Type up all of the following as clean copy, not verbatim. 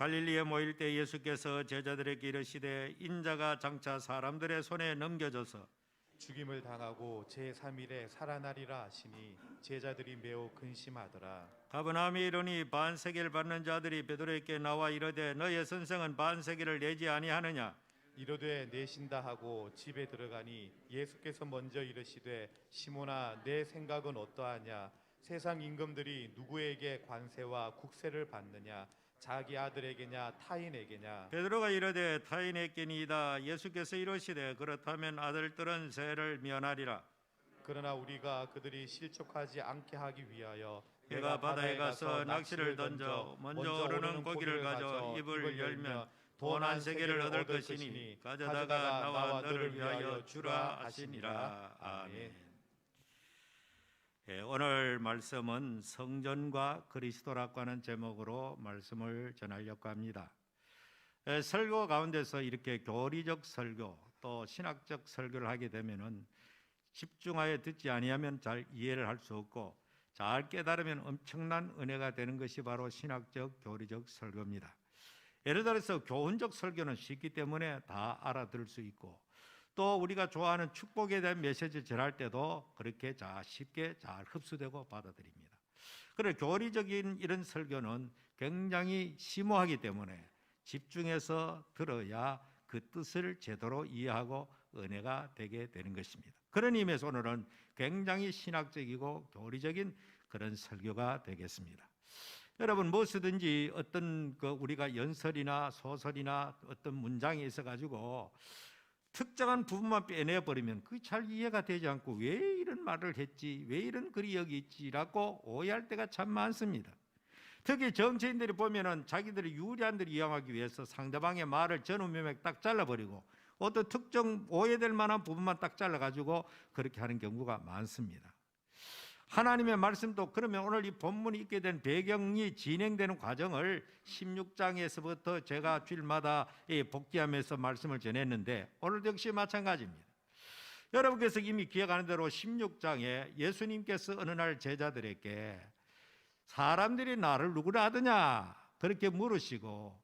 갈릴리에 모일 때 예수께서 제자들에게 이르시되 인자가 장차 사람들의 손에 넘겨져서 죽임을 당하고 제3일에 살아나리라 하시니 제자들이 매우 근심하더라. 가버나움에 이르니 반세계를 받는 자들이 베드로에게 나와 이르되 너의 선생은 반세계를 내지 아니하느냐. 이르되 내신다 하고 집에 들어가니 예수께서 먼저 이르시되 시몬아 내 생각은 어떠하냐. 세상 임금들이 누구에게 관세와 국세를 받느냐. 자기 아들에게냐 타인에게냐. 베드로가 이르되 타인에게니이다. 예수께서 이르시되 그렇다면 아들들은 세를 면하리라. 그러나 우리가 그들이 실족하지 않게 하기 위하여 내가 바다에 가서 낚시를 던져 먼저 오르는 고기를 가져 입을 열면 돈 한 세계를 얻을 것이니 가져다가 나와 너를 위하여 주라 하시니라. 아멘. 오늘 말씀은 성전과 그리스도라고 하는 제목으로 말씀을 전하려고 합니다. 설교 가운데서 이렇게 교리적 설교 또 신학적 설교를 하게 되면은 집중하여 듣지 아니하면 잘 이해를 할 수 없고 잘 깨달으면 엄청난 은혜가 되는 것이 바로 신학적 교리적 설교입니다. 예를 들어서 교훈적 설교는 쉽기 때문에 다 알아들을 수 있고 또 우리가 좋아하는 축복에 대한 메시지 전할 때도 그렇게 쉽게 잘 흡수되고 받아들입니다. 그런데 교리적인 이런 설교는 굉장히 심오하기 때문에 집중해서 들어야 그 뜻을 제대로 이해하고 은혜가 되게 되는 것입니다. 그런 의미에서 오늘은 굉장히 신학적이고 교리적인 그런 설교가 되겠습니다. 여러분 무엇이든지 어떤 우리가 연설이나 소설이나 어떤 문장이 있어가지고 특정한 부분만 빼내버리면 그게 잘 이해가 되지 않고 왜 이런 말을 했지, 왜 이런 글이 여기 있지라고 오해할 때가 참 많습니다. 특히 정치인들이 보면은 자기들이 유리한 대로 이용하기 위해서 상대방의 말을 전후면맥 딱 잘라버리고 어떤 특정 오해될 만한 부분만 딱 잘라가지고 그렇게 하는 경우가 많습니다. 하나님의 말씀도 그러면 오늘 이 본문이 있게 된 배경이 진행되는 과정을 16장에서부터 제가 주일마다 복귀하면서 말씀을 전했는데 오늘 역시 마찬가지입니다. 여러분께서 이미 기억하는 대로 16장에 예수님께서 어느 날 제자들에게 사람들이 나를 누구라 하더냐 그렇게 물으시고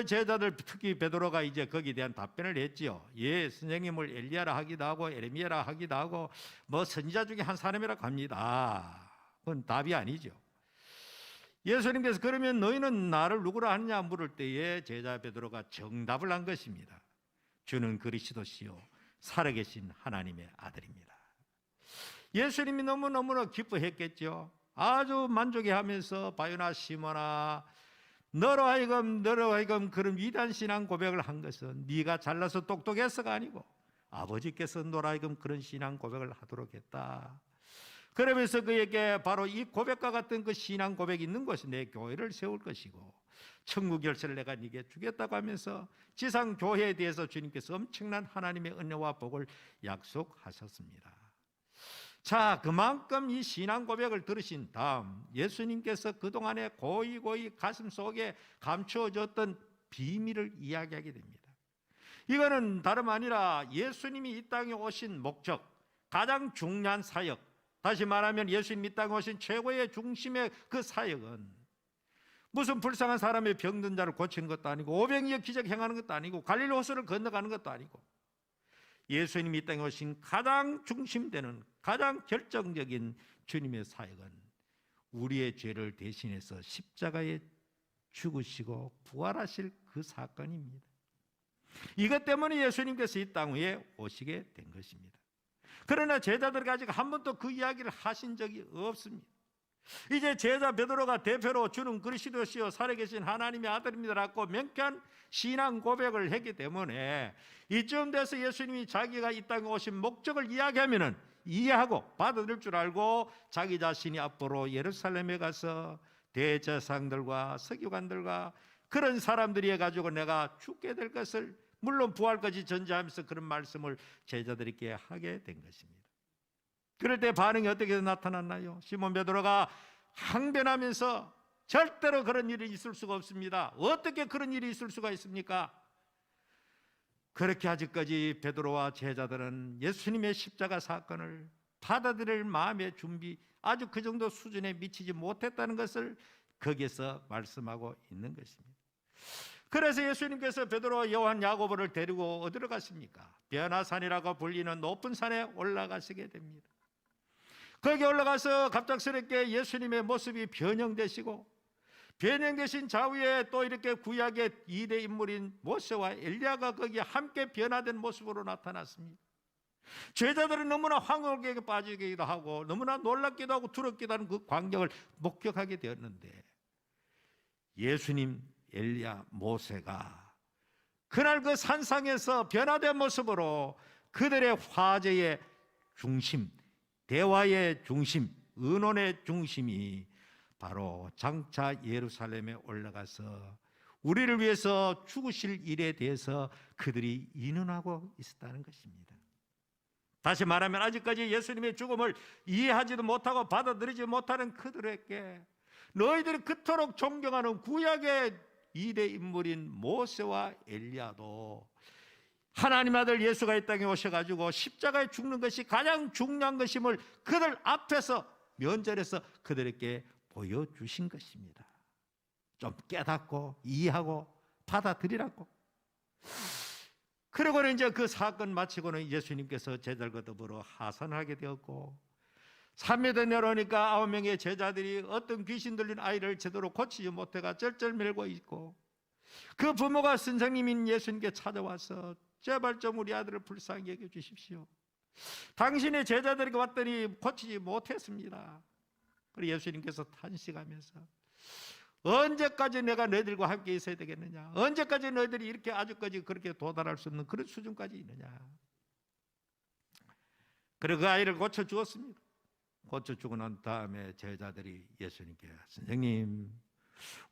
제자들 특히 베드로가 이제 거기에 대한 답변을 했지요. 예, 선생님을 엘리야라 하기도 하고 에레미야라 하기도 하고 뭐 선지자 중에 한 사람이라고 합니다. 그건 답이 아니죠. 예수님께서 그러면 너희는 나를 누구라 하느냐 물을 때에 제자 베드로가 정답을 한 것입니다. 주는 그리스도시요 살아계신 하나님의 아들입니다. 예수님이 너무너무나 기뻐했겠죠. 아주 만족해하면서 바요나 시몬아 너로 하여금 그런 위대한 신앙 고백을 한 것은 네가 잘나서 똑똑해서가 아니고 아버지께서 너로 하여금 그런 신앙 고백을 하도록 했다. 그러면서 그에게 바로 이 고백과 같은 그 신앙 고백이 있는 곳이 내 교회를 세울 것이고 천국 열쇠를 내가 네게 주겠다고 하면서 지상 교회에 대해서 주님께서 엄청난 하나님의 은혜와 복을 약속하셨습니다. 자, 그만큼 이 신앙 고백을 들으신 다음 예수님께서 그동안에 고이 가슴 속에 감추어졌던 비밀을 이야기하게 됩니다. 이거는 다름 아니라 예수님이 이 땅에 오신 목적, 가장 중요한 사역, 다시 말하면 예수님이 이 땅에 오신 최고의 중심의 그 사역은 무슨 불쌍한 사람의 병든 자를 고치는 것도 아니고 500여 기적 행하는 것도 아니고 갈릴리 호수를 건너가는 것도 아니고 예수님이 이 땅에 오신 가장 중심되는 가장 결정적인 주님의 사역은 우리의 죄를 대신해서 십자가에 죽으시고 부활하실 그 사건입니다. 이것 때문에 예수님께서 이 땅 위에 오시게 된 것입니다. 그러나 제자들이 아직 한 번도 그 이야기를 하신 적이 없습니다. 이제 제자 베드로가 대표로 주는 그리스도시요 살아계신 하나님의 아들입니다라고 명쾌한 신앙 고백을 했기 때문에 이쯤 돼서 예수님이 자기가 이 땅에 오신 목적을 이야기하면은 이해하고 받아들일 줄 알고 자기 자신이 앞으로 예루살렘에 가서 대제사장들과 서기관들과 그런 사람들이 해가지고 내가 죽게 될 것을 물론 부활까지 전제하면서 그런 말씀을 제자들에게 하게 된 것입니다. 그럴 때 반응이 어떻게 나타났나요? 시몬 베드로가 항변하면서 절대로 그런 일이 있을 수가 없습니다. 어떻게 그런 일이 있을 수가 있습니까? 그렇게 아직까지 베드로와 제자들은 예수님의 십자가 사건을 받아들일 마음의 준비 아주 그 정도 수준에 미치지 못했다는 것을 거기에서 말씀하고 있는 것입니다. 그래서 예수님께서 베드로, 요한, 야고보를 데리고 어디로 가십니까? 변화산이라고 불리는 높은 산에 올라가시게 됩니다. 거기 올라가서 갑작스럽게 예수님의 모습이 변형되시고, 변형되신 좌우에 또 이렇게 구약의 2대 인물인 모세와 엘리야가 거기에 함께 변화된 모습으로 나타났습니다. 제자들은 너무나 황홀하게 빠지기도 하고 너무나 놀랍기도 하고 두렵기도 하는 그 광경을 목격하게 되었는데, 예수님, 엘리야, 모세가 그날 그 산상에서 변화된 모습으로 그들의 화제의 중심, 대화의 중심, 의논의 중심이 바로 장차 예루살렘에 올라가서 우리를 위해서 죽으실 일에 대해서 그들이 의논하고 있었다는 것입니다. 다시 말하면 아직까지 예수님의 죽음을 이해하지도 못하고 받아들이지 못하는 그들에게 너희들이 그토록 존경하는 구약의 2대 인물인 모세와 엘리야도 하나님 아들 예수가 이 땅에 오셔가지고 십자가에 죽는 것이 가장 중요한 것임을 그들 앞에서 면전에서 그들에게 보여주신 것입니다. 좀 깨닫고 이해하고 받아들이라고. 그러고는 이제 그 사건 마치고는 예수님께서 제자들과 더불어 하산하게 되었고, 3m 내려오니까 9명의 제자들이 어떤 귀신 들린 아이를 제대로 고치지 못해가 쩔쩔매고 있고, 그 부모가 선생님인 예수님께 찾아와서 제발 좀 우리 아들을 불쌍히 여겨 주십시오. 당신의 제자들에게 왔더니 고치지 못했습니다. 그리고 예수님께서 탄식하면서 언제까지 내가 너희들과 함께 있어야 되겠느냐? 언제까지 너희들이 이렇게 아주까지 그렇게 도달할 수 없는 그런 수준까지 있느냐? 그리고 그 아이를 고쳐 주었습니다. 고쳐 주고 난 다음에 제자들이 예수님께, 선생님,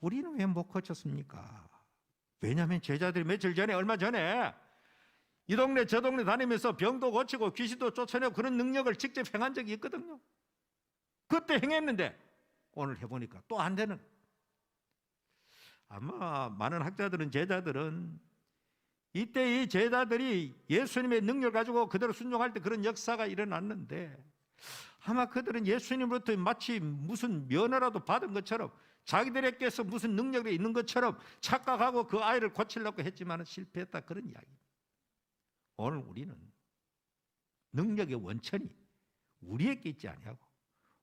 우리는 왜 못 고쳤습니까? 왜냐하면 제자들이 며칠 전에, 얼마 전에 이 동네 저 동네 다니면서 병도 고치고 귀신도 쫓아내고 그런 능력을 직접 행한 적이 있거든요. 그때 행했는데 오늘 해보니까 또 안 되는. 아마 많은 학자들은, 제자들은 이때 이 제자들이 예수님의 능력을 가지고 그대로 순종할 때 그런 역사가 일어났는데, 아마 그들은 예수님으로부터 마치 무슨 면허라도 받은 것처럼, 자기들에게서 무슨 능력이 있는 것처럼 착각하고 그 아이를 고치려고 했지만 실패했다, 그런 이야기입니다. 오늘 우리는 능력의 원천이 우리에게 있지 아니하고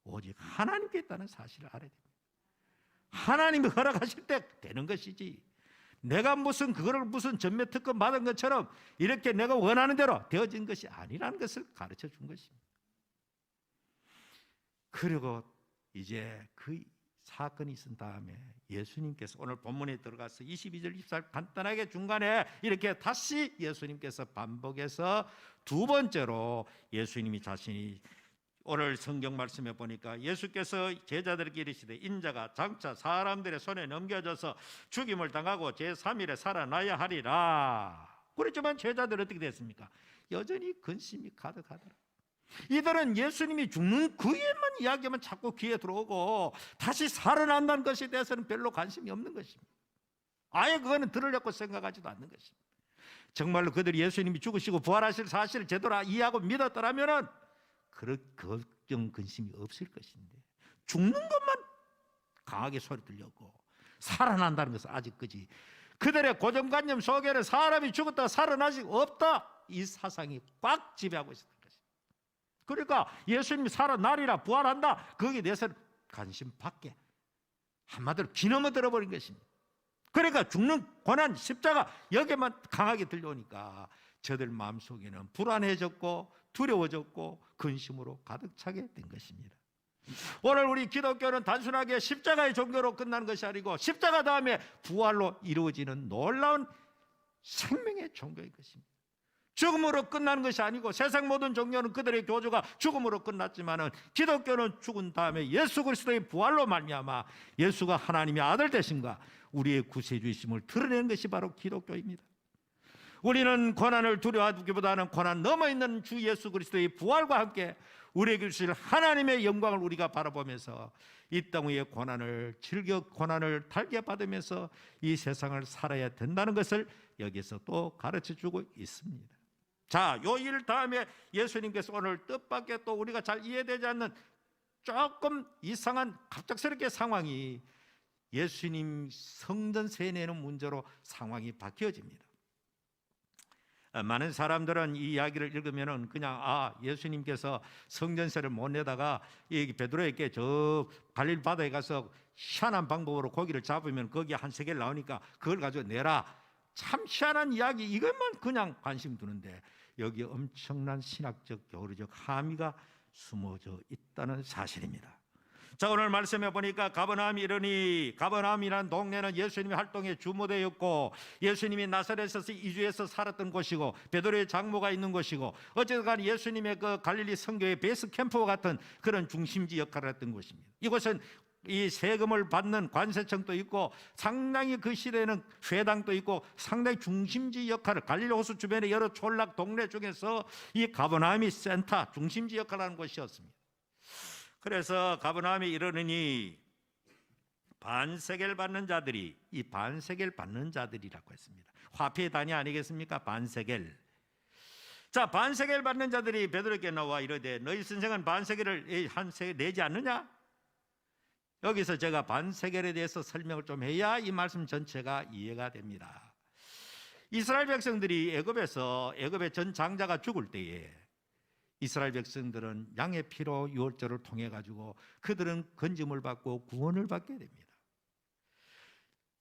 오직 하나님께 있다는 사실을 알아야 됩니다. 하나님이 허락하실 때 되는 것이지, 내가 무슨 그거를 무슨 전매특권 받은 것처럼 이렇게 내가 원하는 대로 되어진 것이 아니라는 것을 가르쳐 준 것입니다. 그리고 이제 그 사건이 있은 다음에 예수님께서 오늘 본문에 들어가서 22절 24절 간단하게 중간에 이렇게 다시 예수님께서 반복해서 두 번째로 예수님이 자신이, 오늘 성경 말씀에 보니까 예수께서 제자들에게 이르시되 인자가 장차 사람들의 손에 넘겨져서 죽임을 당하고 제3일에 살아나야 하리라. 그렇지만 제자들은 어떻게 됐습니까? 여전히 근심이 가득하더라. 이들은 예수님이 죽는 그에만 이야기하면 자꾸 귀에 들어오고 다시 살아난다는 것에 대해서는 별로 관심이 없는 것입니다. 아예 그거는 들으려고 생각하지도 않는 것입니다. 정말로 그들이 예수님이 죽으시고 부활하실 사실을 제대로 이해하고 믿었더라면 그런 걱정 근심이 없을 것인데, 죽는 것만 강하게 소리 들렸고 살아난다는 것은 아직 그들의 고정관념 속에는 사람이 죽었다 살아나지 없다, 이 사상이 꽉 지배하고 있었던 것입니다. 그러니까 예수님이 살아나리라, 부활한다, 거기에 대해서는 관심 밖에, 한마디로 귀넘어 들어버린 것입니다. 그러니까 죽는 고난, 십자가 여기에만 강하게 들려오니까 저들 마음속에는 불안해졌고 두려워졌고 근심으로 가득 차게 된 것입니다. 오늘 우리 기독교는 단순하게 십자가의 종교로 끝나는 것이 아니고 십자가 다음에 부활로 이루어지는 놀라운 생명의 종교인 것입니다. 죽음으로 끝나는 것이 아니고, 세상 모든 종교는 그들의 교주가 죽음으로 끝났지만은 기독교는 죽은 다음에 예수 그리스도의 부활로 말미암아 예수가 하나님의 아들 되심과 우리의 구세주이심을 드러내는 것이 바로 기독교입니다. 우리는 고난을 두려워하기보다는 고난 넘어 있는 주 예수 그리스도의 부활과 함께 우리에게 주실 하나님의 영광을 우리가 바라보면서 이 땅 위의 고난을 즐겨 고난을 달게 받으면서 이 세상을 살아야 된다는 것을 여기서 또 가르쳐주고 있습니다. 자, 요 일 다음에 예수님께서 오늘 뜻밖의 또 우리가 잘 이해되지 않는 조금 이상한 갑작스럽게 상황이 예수님 성전세 내는 문제로 상황이 바뀌어집니다. 많은 사람들은 이 이야기를 읽으면은 그냥 예수님께서 성전세를 못 내다가 이 베드로에게 저 갈릴리 바다에 가서 희한한 방법으로 고기를 잡으면 거기 한 세겔 나오니까 그걸 가지고 내라. 참 희한한 이야기, 이것만 그냥 관심 두는데 여기 엄청난 신학적 교리적 함의가 숨어져 있다는 사실입니다. 자, 오늘 말씀해 보니까 가버나움이 이르니, 가버나움이라는 동네는 예수님의 활동의 주무대였고 예수님이 나사렛에서 이주해서 살았던 곳이고 베드로의 장모가 있는 곳이고 어쨌든 간에 예수님의 그 갈릴리 선교의 베이스 캠프와 같은 그런 중심지 역할을 했던 곳입니다. 이곳은 이 세금을 받는 관세청도 있고 상당히 그 시대에는 회당도 있고 상당히 중심지 역할을, 갈릴리 호수 주변의 여러 촌락 동네 중에서 이 가버나움이 센터 중심지 역할을 하는 곳이었습니다. 그래서 가버나움에 이르느니 반세겔 받는 자들이, 이 반세겔 받는 자들이라고 했습니다. 화폐의 단위 아니겠습니까? 반세겔. 자, 반세겔 받는 자들이 베드로에게 나와 이르되 너희 선생은 반세겔을 한 세겔 내지 않느냐? 여기서 제가 반세겔에 대해서 설명을 좀 해야 이 말씀 전체가 이해가 됩니다. 이스라엘 백성들이 애굽의 전 장자가 죽을 때에 이스라엘 백성들은 양의 피로 유월절을 통해 가지고 그들은 건짐을 받고 구원을 받게 됩니다.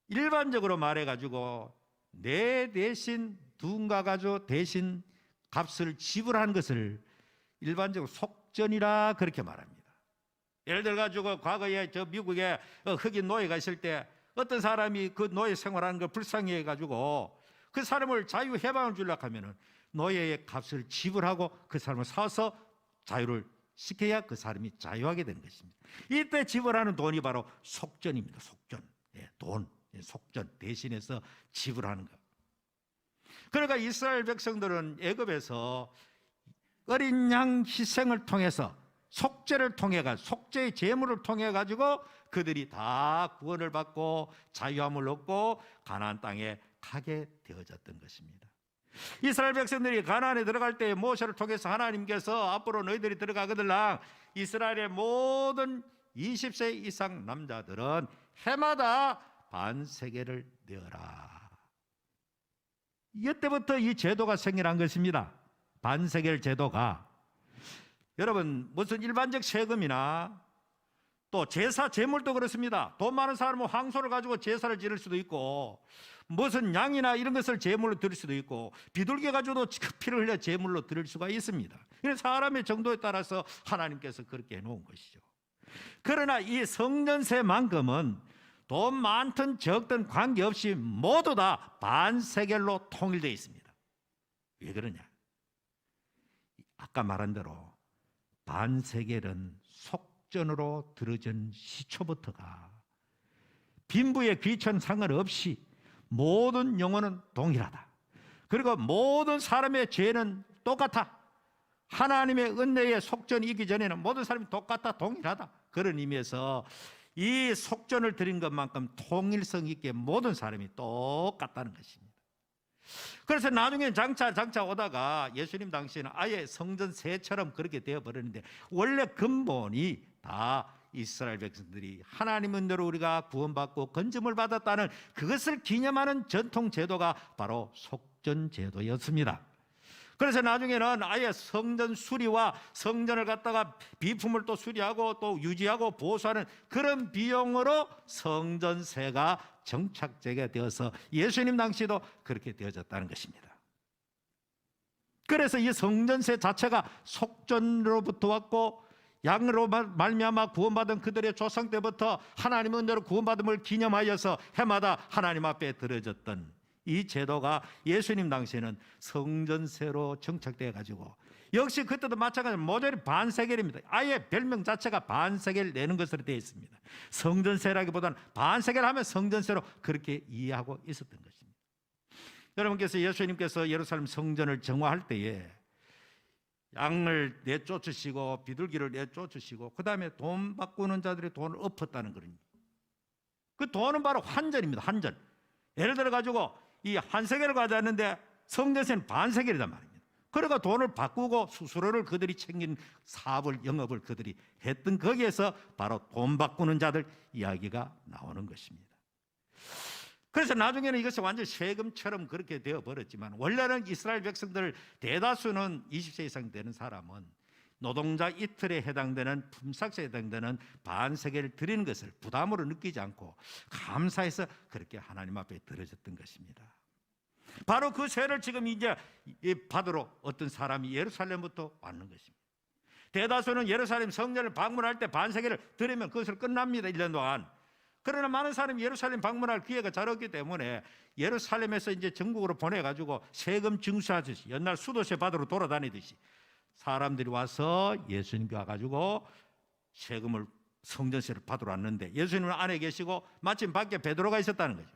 일반적으로 말해 가지고 내 대신 누군가 가지고 대신 값을 지불한 것을 일반적으로 속전이라 그렇게 말합니다. 예를 들어 가지고 과거에 저 미국에 흑인 노예가 있을 때 어떤 사람이 그 노예 생활하는 걸 불쌍해 가지고 그 사람을 자유 해방을 주려고 하면은 노예의 값을 지불하고 그 사람을 사서 자유를 시켜야 그 사람이 자유하게 되는 것입니다. 이때 지불하는 돈이 바로 속전입니다. 속전. 돈, 속전 대신해서 지불하는 것. 그러니까 이스라엘 백성들은 애굽에서 어린 양 희생을 통해서 속죄를 통해 가지고 속죄의 제물을 통해 가지고 그들이 다 구원을 받고 자유함을 얻고 가나안 땅에 가게 되어졌던 것입니다. 이스라엘 백성들이 가나안에 들어갈 때 모세를 통해서 하나님께서 앞으로 너희들이 들어가거들랑 이스라엘의 모든 20세 이상 남자들은 해마다 반세겔을 내어라. 이때부터 이 제도가 생겨난 것입니다. 반세겔 제도가. 여러분, 무슨 일반적 세금이나 또 제사 제물도 그렇습니다. 돈 많은 사람은 황소를 가지고 제사를 지를 수도 있고 무슨 양이나 이런 것을 제물로 드릴 수도 있고 비둘기 가지고도 피를 흘려 제물로 드릴 수가 있습니다. 사람의 정도에 따라서 하나님께서 그렇게 해놓은 것이죠. 그러나 이 성전세만큼은 돈 많든 적든 관계없이 모두 다 반세겔로 통일되어 있습니다. 왜 그러냐? 아까 말한 대로 반세겔은 속전으로 들어진 시초부터가 빈부의 귀천 상관없이 모든 영혼은 동일하다. 그리고 모든 사람의 죄는 똑같아. 하나님의 은혜의 속전이 있기 전에는 모든 사람이 똑같다, 동일하다. 그런 의미에서 이 속전을 드린 것만큼 통일성 있게 모든 사람이 똑같다는 것입니다. 그래서 나중에 장차 오다가 예수님 당시에는 아예 성전세처럼 그렇게 되어버렸는데 원래 근본이 다 이스라엘 백성들이 하나님의 은혜로 우리가 구원받고 건짐을 받았다는 그것을 기념하는 전통 제도가 바로 속전 제도였습니다. 그래서 나중에는 아예 성전 수리와 성전을 갖다가 비품을 또 수리하고 또 유지하고 보수하는 그런 비용으로 성전세가 정착되게 되어서 예수님 당시에도 그렇게 되어졌다는 것입니다. 그래서 이 성전세 자체가 속전으로부터 왔고 양으로 말미암아 구원받은 그들의 조상 때부터 하나님의 은혜로 구원받음을 기념하여서 해마다 하나님 앞에 드려졌던 이 제도가 예수님 당시에는 성전세로 정착되어 가지고 역시 그때도 마찬가지로 모조리 반세겔입니다. 아예 별명 자체가 반세겔 내는 것으로 되어 있습니다. 성전세라기보다는 반세겔 하면 성전세로 그렇게 이해하고 있었던 것입니다. 여러분께서 예수님께서 예루살렘 성전을 정화할 때에 양을 내쫓으시고 비둘기를 내쫓으시고 그 다음에 돈 바꾸는 자들이 돈을 엎었다는 그런, 그 돈은 바로 환전입니다. 환전. 예를 들어 가지고 이 한 세겔을 가져왔는데 성전세는 반 세겔이란 말입니다. 그러니까 돈을 바꾸고 수수료를 그들이 챙긴 사업을, 영업을 그들이 했던 거기에서 바로 돈 바꾸는 자들 이야기가 나오는 것입니다. 그래서 나중에는 이것이 완전 세금처럼 그렇게 되어버렸지만, 원래는 이스라엘 백성들 대다수는 20세 이상 되는 사람은 노동자 이틀에 해당되는, 품삯에 해당되는 반세겔을 드리는 것을 부담으로 느끼지 않고 감사해서 그렇게 하나님 앞에 드려졌던 것입니다. 바로 그 세를 지금 이제 받으러 어떤 사람이 예루살렘부터 왔는 것입니다. 대다수는 예루살렘 성전을 방문할 때 반세겔을 드리면 그것을 끝납니다, 1년 동안. 그러나 많은 사람이 예루살렘 방문할 기회가 잘 없기 때문에 예루살렘에서 이제 전국으로 보내가지고 세금 징수하듯이, 옛날 수도세 받으러 돌아다니듯이 사람들이 와서 예수님께 와가지고 세금을, 성전세를 받으러 왔는데, 예수님은 안에 계시고 마침 밖에 베드로가 있었다는 거죠.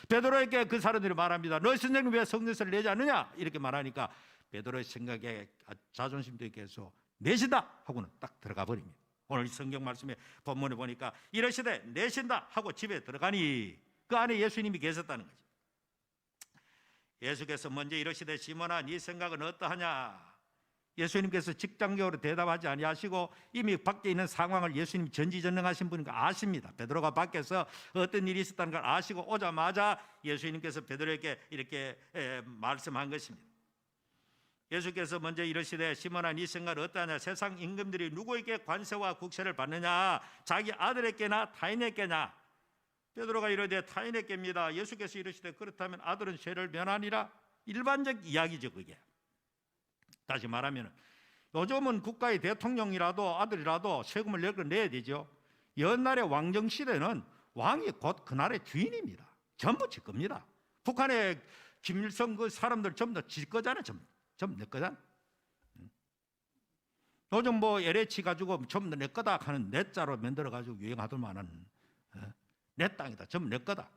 베드로에게 그 사람들이 말합니다. 너희 선생님 왜 성전세를 내지 않느냐? 이렇게 말하니까 베드로의 생각에 자존심도 있게 해서 내신다 하고는 딱 들어가 버립니다. 오늘 성경 말씀에 본문에 보니까 이러시되 내신다 하고 집에 들어가니 그 안에 예수님이 계셨다는 거죠. 예수께서 먼저 이러시되 시몬아 네 생각은 어떠하냐? 예수님께서 직장적으로 대답하지 아니하시고 이미 밖에 있는 상황을 예수님이 전지전능하신 분이니까 아십니다. 베드로가 밖에서 어떤 일이 있었다는 걸 아시고 오자마자 예수님께서 베드로에게 이렇게 말씀한 것입니다. 예수께서 먼저 이르시되 시몬아 네 생각은 어떠하냐? 세상 임금들이 누구에게 관세와 국세를 받느냐? 자기 아들에게나 타인에게냐? 베드로가 이르되 타인에게입니다. 예수께서 이르시되 그렇다면 아들은 죄를 면하니라? 일반적 이야기죠 그게. 다시 말하면 요즘은 국가의 대통령이라도 아들이라도 세금을 내야 되죠. 옛날의 왕정 시대는 왕이 곧 그 나라의 주인입니다. 전부 지 겁니다. 북한의 김일성 그 사람들 전부 다 지 거잖아요. 전부 내 거잖아. 요즘 뭐 LH 가지고 전부 다 내 거다 하는 내 자로 만들어 가지고 유행하더만은 내 땅이다. 전부 내 거다.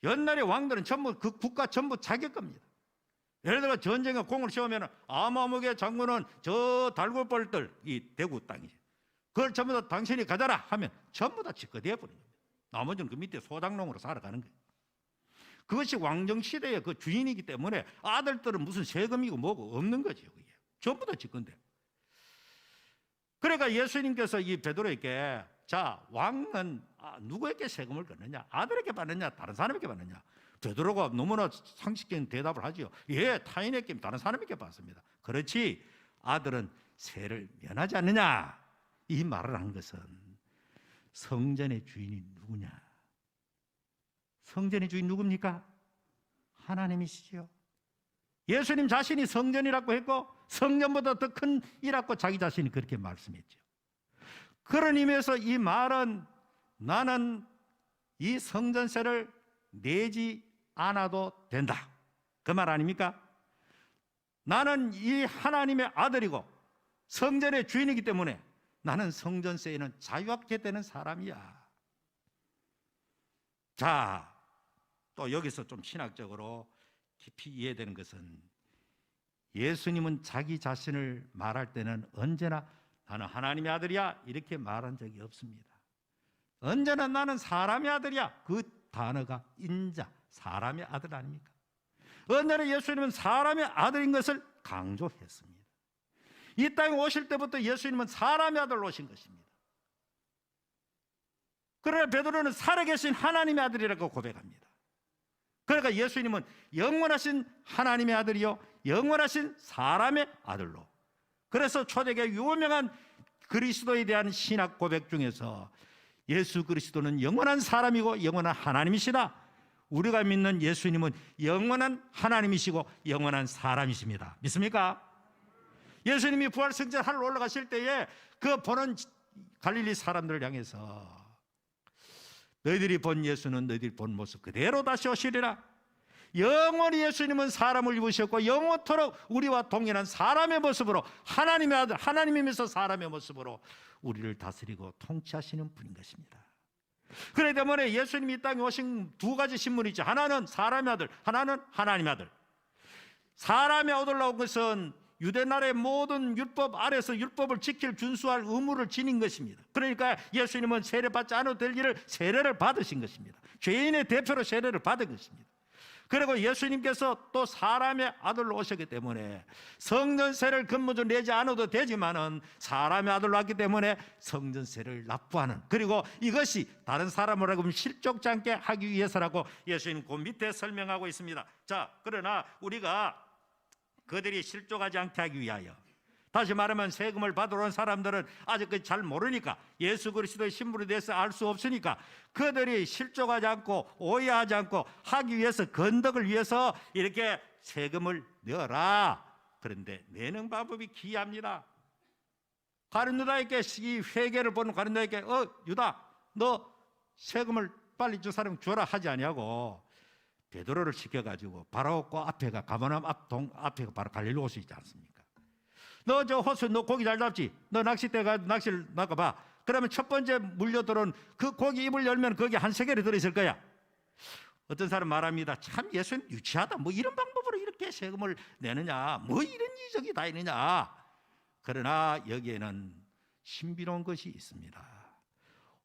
옛날의 왕들은 전부 그 국가 전부 자기 겁니다. 예를 들어 전쟁에 공을 세우면 아무개 장군은 저 달굴벌들 이 대구 땅이지. 그걸 전부 다 당신이 가져라 하면 전부 다 지거 되어버린 겁니다. 나머지는 그 밑에 소장농으로 살아가는 거예요. 그것이 왕정시대의 그 주인이기 때문에 아들들은 무슨 세금이고 뭐고 없는 거죠. 그게. 전부 다 지건데. 그러니까 예수님께서 이 베드로에게 자 왕은 누구에게 세금을 걷느냐? 아들에게 받느냐? 다른 사람에게 받느냐? 베드로가 너무나 상식적인 대답을 하죠. 예, 타인에게, 다른 사람에게 받습니다. 그렇지 아들은 세를 면하지 않느냐? 이 말을 한 것은 성전의 주인이 누구냐? 성전의 주인 누굽니까? 하나님이시죠. 예수님 자신이 성전이라고 했고 성전보다 더 큰 이라고 자기 자신이 그렇게 말씀했죠. 그런 의미에서 이 말은 나는 이 성전세를 내지 않아도 된다. 그 말 아닙니까? 나는 이 하나님의 아들이고 성전의 주인이기 때문에 나는 성전세에는 자유하게 되는 사람이야. 자, 또 여기서 좀 신학적으로 깊이 이해되는 것은 예수님은 자기 자신을 말할 때는 언제나 나는 하나님의 아들이야 이렇게 말한 적이 없습니다. 언제나 나는 사람의 아들이야. 그 단어가 인자, 사람의 아들 아닙니까? 언제나 예수님은 사람의 아들인 것을 강조했습니다. 이 땅에 오실 때부터 예수님은 사람의 아들로 오신 것입니다. 그러나 베드로는 살아계신 하나님의 아들이라고 고백합니다. 그러니까 예수님은 영원하신 하나님의 아들이요 영원하신 사람의 아들로. 그래서 초대교회 유명한 그리스도에 대한 신학 고백 중에서 예수 그리스도는 영원한 사람이고 영원한 하나님이시다. 우리가 믿는 예수님은 영원한 하나님이시고 영원한 사람이십니다. 믿습니까? 예수님이 부활승천 하늘 올라가실 때에 그 보는 갈릴리 사람들을 향해서 너희들이 본 예수는 너희들이 본 모습 그대로 다시 오시리라. 영원히 예수님은 사람을 입으셨고 영원토록 우리와 동일한 사람의 모습으로 하나님의 아들, 하나님이면서 사람의 모습으로 우리를 다스리고 통치하시는 분인 것입니다. 그렇기 때문에 예수님이 이 땅에 오신 두 가지 신분이 있죠. 하나는 사람의 아들, 하나는 하나님의 아들. 사람의 아들로 온 것은 유대 나라의 모든 율법 아래서 율법을 지킬 준수할 의무를 지닌 것입니다. 그러니까 예수님은 세례받지 않아도 될 일을 세례를 받으신 것입니다. 죄인의 대표로 세례를 받은 것입니다. 그리고 예수님께서 또 사람의 아들로 오셨기 때문에 성전세를 근무적으로 내지 않아도 되지만은 사람의 아들로 왔기 때문에 성전세를 납부하는, 그리고 이것이 다른 사람으로 하여금 실족지 않게 하기 위해서라고 예수님 그 밑에 설명하고 있습니다. 자, 그러나 우리가 그들이 실족하지 않게 하기 위하여, 다시 말하면 세금을 받으러 온 사람들은 아직 잘 모르니까, 예수 그리스도의 신분에 대해서 알 수 없으니까 그들이 실족하지 않고 오해하지 않고 하기 위해서, 건덕을 위해서 이렇게 세금을 내어라. 그런데 내는 방법이 기이합니다. 가룟 유다에게 이 회개를 보는 가룟 유다에게 유다, 너 세금을 빨리 저 사람 주라 하지 아니하고 베드로를 시켜가지고 바로 그 앞에가 가버나움 앞에가 바로 갈릴리 호수 있지 않습니까? 너 저 호수, 너 고기 잘 잡지? 너 낚싯대 가 낚시를 낚아봐. 그러면 첫 번째 물려들은 그 고기 입을 열면 거기 한 세겔이 들어있을 거야. 어떤 사람 말합니다. 참 예수님 유치하다. 뭐 이런 방법으로 이렇게 세금을 내느냐? 뭐 이런 이적이 다 있느냐? 그러나 여기에는 신비로운 것이 있습니다.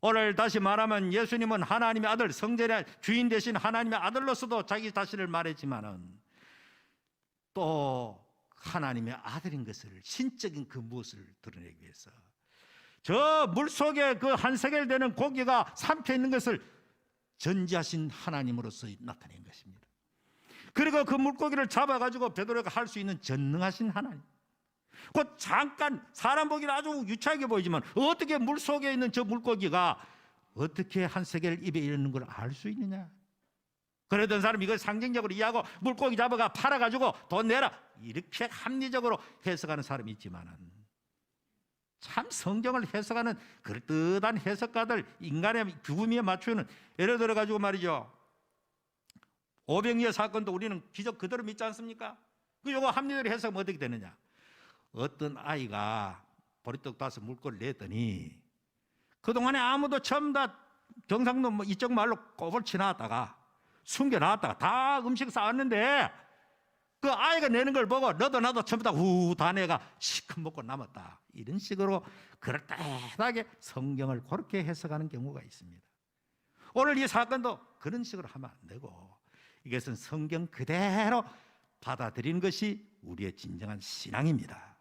오늘 다시 말하면 예수님은 하나님의 아들, 성전의 주인 되신 하나님의 아들로서도 자기 자신을 말했지만은 또 하나님의 아들인 것을, 신적인 그 무엇을 드러내기 위해서 저 물속에 그 한 세겔 되는 고기가 삼켜 있는 것을 전지하신 하나님으로서 나타낸 것입니다. 그리고 그 물고기를 잡아가지고 베드로가 할 수 있는 전능하신 하나님, 그 잠깐 사람 보기는 아주 유치하게 보이지만 어떻게 물속에 있는 저 물고기가 어떻게 한 세겔 입에 이르는 걸 알 수 있느냐? 그러던 사람이 이걸 상징적으로 이해하고 물고기 잡아가 팔아가지고 돈 내라, 이렇게 합리적으로 해석하는 사람이 있지만은 참 성경을 해석하는 그럴듯한 해석가들, 인간의 규미에 맞추는, 예를 들어 가지고 말이죠, 오병이어 사건도 우리는 기적 그대로 믿지 않습니까? 이거 합리적으로 해석하면 어떻게 되느냐? 어떤 아이가 보리떡 따서 물건을 냈더니 그동안에 아무도 처음 다 경상도 뭐 이쪽 말로 꼽을 치나왔다가 숨겨놨다가 다 음식 싸왔는데 그 아이가 내는 걸 보고 너도 나도 전부 다 내가 시큼 먹고 남았다, 이런 식으로 그럴듯하게 성경을 그렇게 해석하는 경우가 있습니다. 오늘 이 사건도 그런 식으로 하면 안 되고 이것은 성경 그대로 받아들이는 것이 우리의 진정한 신앙입니다.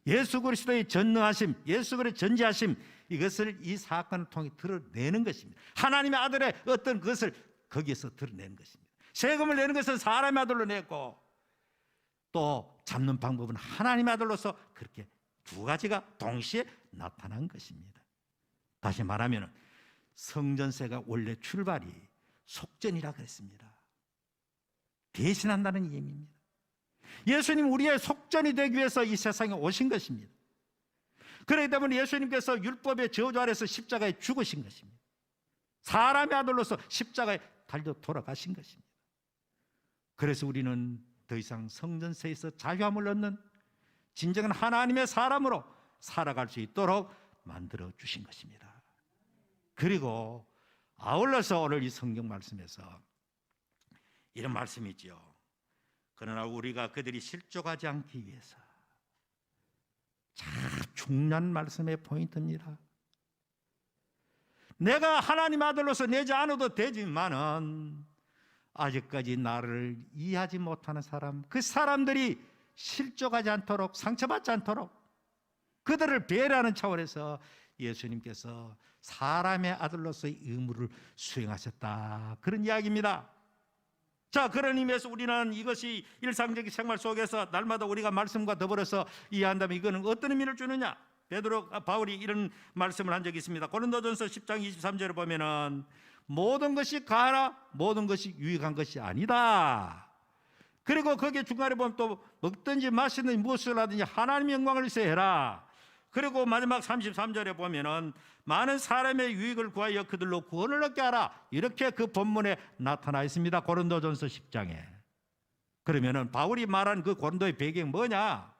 예수 그리스도의 전능하심, 예수 그리스도의 전지하심, 이것을 이 사건을 통해 드러내는 것입니다. 하나님의 아들의 어떤 것을 거기에서 드러내는 것입니다. 세금을 내는 것은 사람의 아들로 냈고 또 잡는 방법은 하나님의 아들로서 그렇게 두 가지가 동시에 나타난 것입니다. 다시 말하면 성전세가 원래 출발이 속전이라 그랬습니다. 대신한다는 의미입니다. 예수님 우리의 속전이 되기 위해서 이 세상에 오신 것입니다. 그렇기 때문에 예수님께서 율법의 저주 아래서 십자가에 죽으신 것입니다. 사람의 아들로서 십자가에 달려 돌아가신 것입니다. 그래서 우리는 더 이상 성전세에서 자유함을 얻는 진정한 하나님의 사람으로 살아갈 수 있도록 만들어 주신 것입니다. 그리고 아울러서 오늘 이 성경 말씀에서 이런 말씀이 있죠. 그러나 우리가 그들이 실족하지 않기 위해서, 참 중요한 말씀의 포인트입니다. 내가 하나님 아들로서 내지 않아도 되지만은 아직까지 나를 이해하지 못하는 사람, 그 사람들이 실족하지 않도록, 상처받지 않도록 그들을 배려하는 차원에서 예수님께서 사람의 아들로서의 의무를 수행하셨다, 그런 이야기입니다. 자, 그런 의미에서 우리는 이것이 일상적인 생활 속에서 날마다 우리가 말씀과 더불어서 이해한다면 이거는 어떤 의미를 주느냐? 바울이 이런 말씀을 한 적이 있습니다. 고린도전서 10장 23절을 보면은 모든 것이 가라, 모든 것이 유익한 것이 아니다. 그리고 거기에 중간에 보면 또 먹든지 마시든지 무엇을 하든지 하나님의 영광을 위해서 해라. 그리고 마지막 33절에 보면은 많은 사람의 유익을 구하여 그들로 구원을 얻게 하라, 이렇게 그 본문에 나타나 있습니다. 고린도전서 10장에. 그러면은 바울이 말한 그 고린도의 배경이 뭐냐?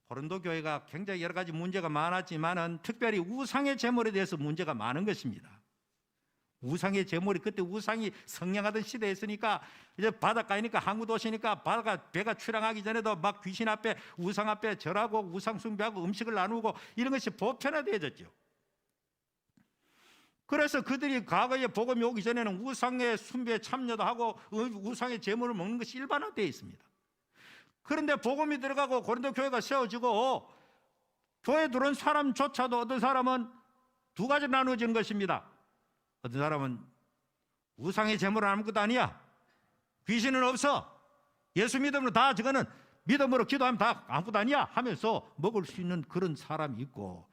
고린도 교회가 굉장히 여러 가지 문제가 많았지만은 특별히 우상의 제물에 대해서 문제가 많은 것입니다. 우상의 제물이, 그때 우상이 성행하던 시대였으니까 이제 바닷가이니까 항구 도시니까 배가 출항하기 전에도 막 귀신 앞에, 우상 앞에 절하고 우상 숭배하고 음식을 나누고 이런 것이 보편화되어졌죠. 그래서 그들이 과거에 복음이 오기 전에는 우상의 숭배에 참여도 하고 우상의 제물을 먹는 것이 일반화되어 있습니다. 그런데 복음이 들어가고 고린도 교회가 세워지고 교회에 들어온 사람조차도 어떤 사람은 두 가지 나누어진 것입니다. 어떤 사람은 우상의 제물은 아무것도 아니야, 귀신은 없어, 예수 믿음으로 다 저거는 믿음으로 기도하면 다 아무것도 아니야 하면서 먹을 수 있는 그런 사람이 있고,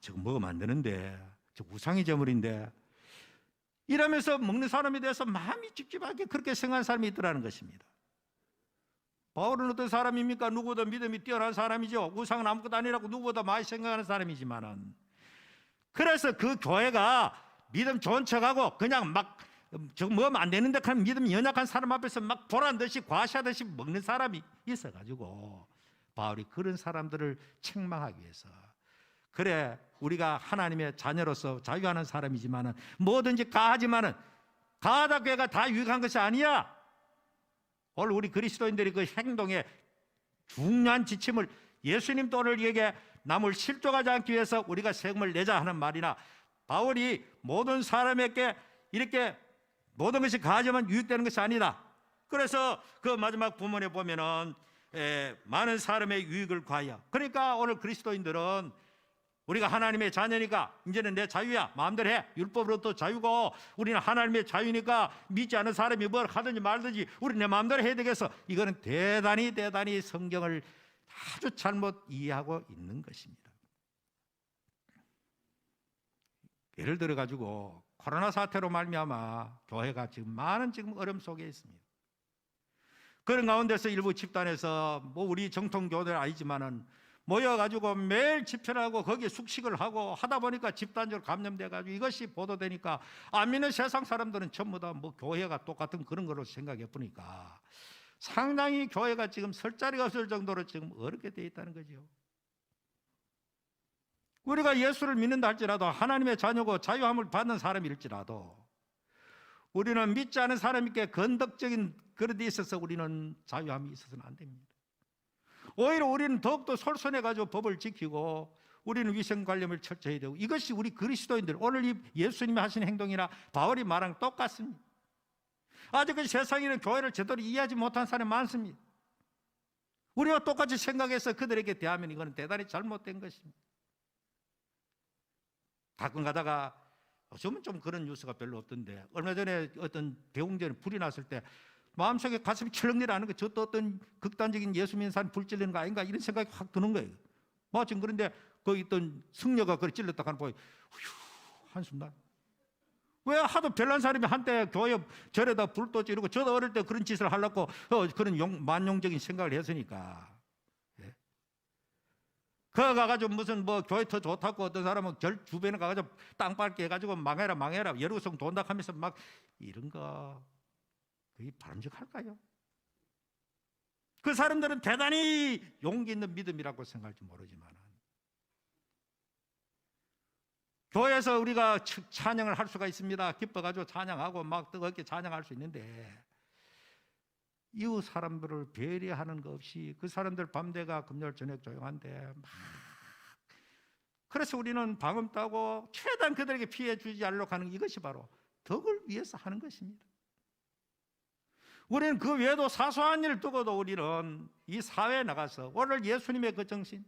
저거 먹으면 안 되는데, 저 우상의 제물인데, 이러면서 먹는 사람에 대해서 마음이 찝찝하게 그렇게 생각하는 사람이 있더라는 것입니다. 바울은 어떤 사람입니까? 누구보다 믿음이 뛰어난 사람이죠. 우상은 아무것도 아니라고 누구보다 많이 생각하는 사람이지만은, 그래서 그 교회가 믿음 좋은 척하고 그냥 막 저거 먹으면 안 되는데 그냥 믿음이 연약한 사람 앞에서 막 보란듯이 과시하듯이 먹는 사람이 있어가지고 바울이 그런 사람들을 책망하기 위해서, 그래 우리가 하나님의 자녀로서 자유하는 사람이지만은 뭐든지 가하지만은 가하다 교회가 다 유익한 것이 아니야. 오늘 우리 그리스도인들이 그 행동에 중요한 지침을, 예수님도 오늘 이에게 남을 실족하지 않기 위해서 우리가 세금을 내자 하는 말이나, 바울이 모든 사람에게 이렇게 모든 것이 가하지만 유익되는 것이 아니다. 그래서 그 마지막 부문에 보면은 많은 사람의 유익을 구하여, 그러니까 오늘 그리스도인들은 우리가 하나님의 자녀니까 이제는 내 자유야, 마음대로 해, 율법으로부터 자유고 우리는 하나님의 자유니까 믿지 않은 사람이 뭘 하든지 말든지 우리는 내 마음대로 해야 되겠어. 이거는 대단히 성경을 아주 잘못 이해하고 있는 것입니다. 예를 들어 가지고 코로나 사태로 말미암아 교회가 지금 많은 어려움 속에 있습니다. 그런 가운데서 일부 집단에서 뭐 우리 정통 교회는 아니지만은 모여가지고 매일 집회를 하고 거기에 숙식을 하고 하다 보니까 집단적으로 감염돼가지고 이것이 보도되니까 안 믿는 세상 사람들은 전부 다 뭐 교회가 똑같은 그런 거로 생각해 보니까 상당히 교회가 지금 설 자리가 없을 정도로 지금 어렵게 되어 있다는 거죠. 우리가 예수를 믿는다 할지라도 하나님의 자녀고 자유함을 받는 사람일지라도 우리는 믿지 않은 사람에게 건덕적인 그런 데 있어서 우리는 자유함이 있어서는 안 됩니다. 오히려 우리는 더욱더 솔선해가지고 법을 지키고 우리는 위생관념을 철저히 되고, 이것이 우리 그리스도인들 오늘 이 예수님이 하신 행동이나 바울이 말한 것 똑같습니다. 아직까지 세상에는 교회를 제대로 이해하지 못한 사람이 많습니다. 우리와 똑같이 생각해서 그들에게 대하면 이거는 대단히 잘못된 것입니다. 가끔 가다가 요즘은 좀 그런 뉴스가 별로 없던데, 얼마 전에 어떤 대웅전에 불이 났을 때 마음속에 가슴이 철렁내려하는 거, 저도 어떤 극단적인 예수 믿는 사람이 불 찔리는 거 아닌가 이런 생각이 확 드는 거예요. 마침 그런데 거기 있던 승려가 그걸 찔렀다 하는 보니 휴 한숨 나. 왜 하도 별난 사람이 한때 교회 절에다 불도 찌르고, 저도 어릴 때 그런 짓을 하려고 그런 만용적인 생각을 했으니까. 예. 그 가가지고 무슨 뭐 교회 더 좋다고 어떤 사람은 절 주변에 가가지고 땅 밟게 해가지고 망해라 예루살렘 돈다 하면서 막 이런 거 그게 바람직할까요? 그 사람들은 대단히 용기 있는 믿음이라고 생각할지 모르지만, 교회에서 우리가 찬양을 할 수가 있습니다. 기뻐가지고 찬양하고 막 뜨겁게 찬양할 수 있는데, 이웃 사람들을 배려하는 것 없이 그 사람들 밤대가 금요일 저녁 조용한데 막, 그래서 우리는 방음 따고 최대한 그들에게 피해 주지 않으려고 하는, 이것이 바로 덕을 위해서 하는 것입니다. 우리는 그 외에도 사소한 일을 두고도 우리는 이 사회에 나가서 오늘 예수님의 그 정신,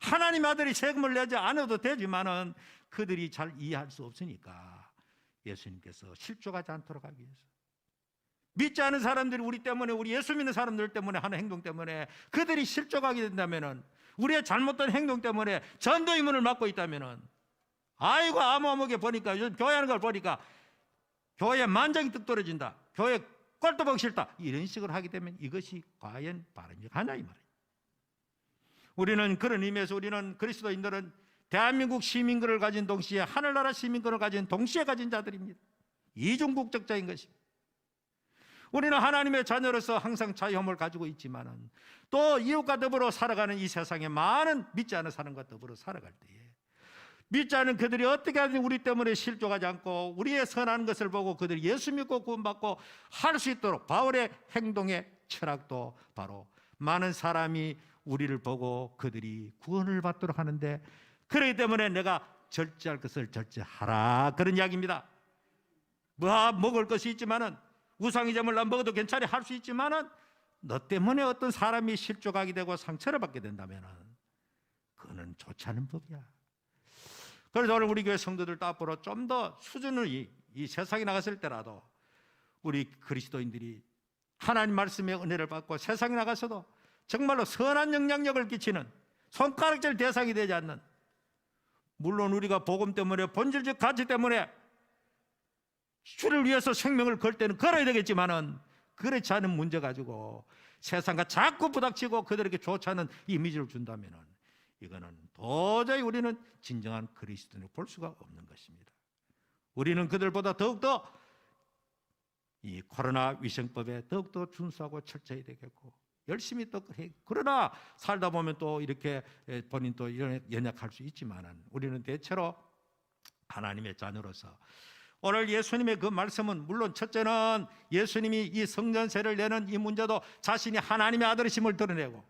하나님 아들이 세금을 내지 않아도 되지만은 그들이 잘 이해할 수 없으니까 예수님께서 실족하지 않도록 하기 위해서, 믿지 않은 사람들이 우리 때문에, 우리 예수 믿는 사람들 때문에 하는 행동 때문에 그들이 실족하게 된다면은, 우리의 잘못된 행동 때문에 전도의 문을 막고 있다면은, 아이고 아무게 보니까 요즘 교회하는 걸 보니까 교회 만장이 뚝 떨어진다, 교회 꼴도 보기 싫다, 이런 식으로 하게 되면 이것이 과연 바람직하냐 이 말이에요. 우리는 그런 의미에서 우리는 그리스도인들은 대한민국 시민권을 가진 동시에 하늘나라 시민권을 가진 동시에 가진 자들입니다. 이중국적자인 것입니다. 우리는 하나님의 자녀로서 항상 자유함을 가지고 있지만은 또 이웃과 더불어 살아가는 이 세상에 많은 믿지 않은 사람과 더불어 살아갈 때에 믿지 않은 그들이 어떻게 하든지 우리 때문에 실족하지 않고 우리의 선한 것을 보고 그들이 예수 믿고 구원받고 할 수 있도록, 바울의 행동의 철학도 바로 많은 사람이 우리를 보고 그들이 구원을 받도록 하는데, 그렇기 때문에 내가 절제할 것을 절제하라, 그런 이야기입니다. 뭐 먹을 것이 있지만은 우상의 제물을 안 먹어도 괜찮이 할 수 있지만은 너 때문에 어떤 사람이 실족하게 되고 상처를 받게 된다면은 그거는 좋지 않은 법이야. 그래서 오늘 우리 교회 성도들도 앞으로 좀 더 수준을 이 세상에 나갔을 때라도 우리 그리스도인들이 하나님 말씀의 은혜를 받고 세상에 나가서도 정말로 선한 영향력을 끼치는 손가락질 대상이 되지 않는, 물론 우리가 복음 때문에 본질적 가치 때문에 주를 위해서 생명을 걸 때는 걸어야 되겠지만은 그렇지 않은 문제 가지고 세상과 자꾸 부닥치고 그들에게 좋지 않은 이미지를 준다면은 이거는 도저히 우리는 진정한 그리스도인을 볼 수가 없는 것입니다. 우리는 그들보다 더욱더 이 코로나 위생법에 더욱더 준수하고 철저히 되겠고 열심히 또 해. 그러나 살다 보면 또 이렇게 본인 또 연약할 수 있지만은 우리는 대체로 하나님의 자녀로서 오늘 예수님의 그 말씀은 물론 첫째는 예수님이 이 성전세를 내는 이 문제도 자신이 하나님의 아들이심을 드러내고,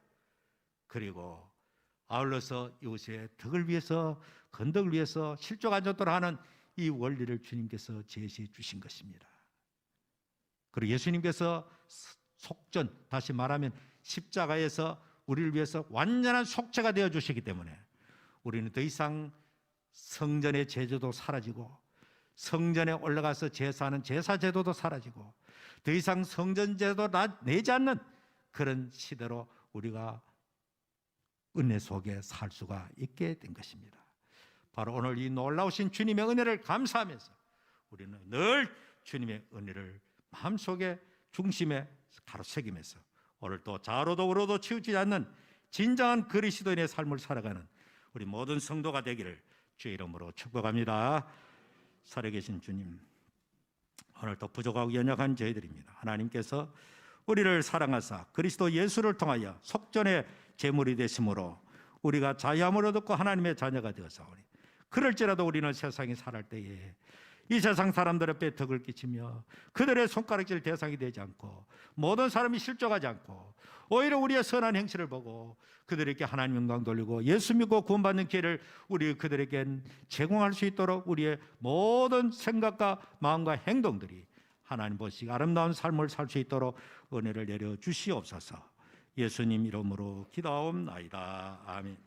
그리고 아울러서 이웃의 덕을 위해서 건덕을 위해서 실족 안전도록 하는 이 원리를 주님께서 제시해 주신 것입니다. 그리고 예수님께서 속전, 다시 말하면 십자가에서 우리를 위해서 완전한 속죄가 되어 주시기 때문에 우리는 더 이상 성전의 제도도 사라지고 성전에 올라가서 제사하는 제사 제도도 사라지고 더 이상 성전 제도 내지 않는 그런 시대로 우리가 은혜 속에 살 수가 있게 된 것입니다. 바로 오늘 이 놀라우신 주님의 은혜를 감사하면서 우리는 늘 주님의 은혜를 마음속에 중심에 가로새기면서 오늘 또 자로도 우로도 치우치지 않는 진정한 그리스도인의 삶을 살아가는 우리 모든 성도가 되기를 주의 이름으로 축복합니다. 살아계신 주님, 오늘도 부족하고 연약한 저희들입니다. 하나님께서 우리를 사랑하사 그리스도 예수를 통하여 속전의 제물이 되심으로 우리가 자유함을 얻고 하나님의 자녀가 되어서오니, 그럴지라도 우리는 세상에 살할 때에 이 세상 사람들 앞에 덕을 끼치며 그들의 손가락질 대상이 되지 않고 모든 사람이 실족하지 않고 오히려 우리의 선한 행실을 보고 그들에게 하나님 영광 돌리고 예수 믿고 구원받는 기회를 우리 그들에게 제공할 수 있도록 우리의 모든 생각과 마음과 행동들이 하나님 보시기 아름다운 삶을 살 수 있도록 은혜를 내려 주시옵소서. 예수님 이름으로 기도하옵나이다. 아멘.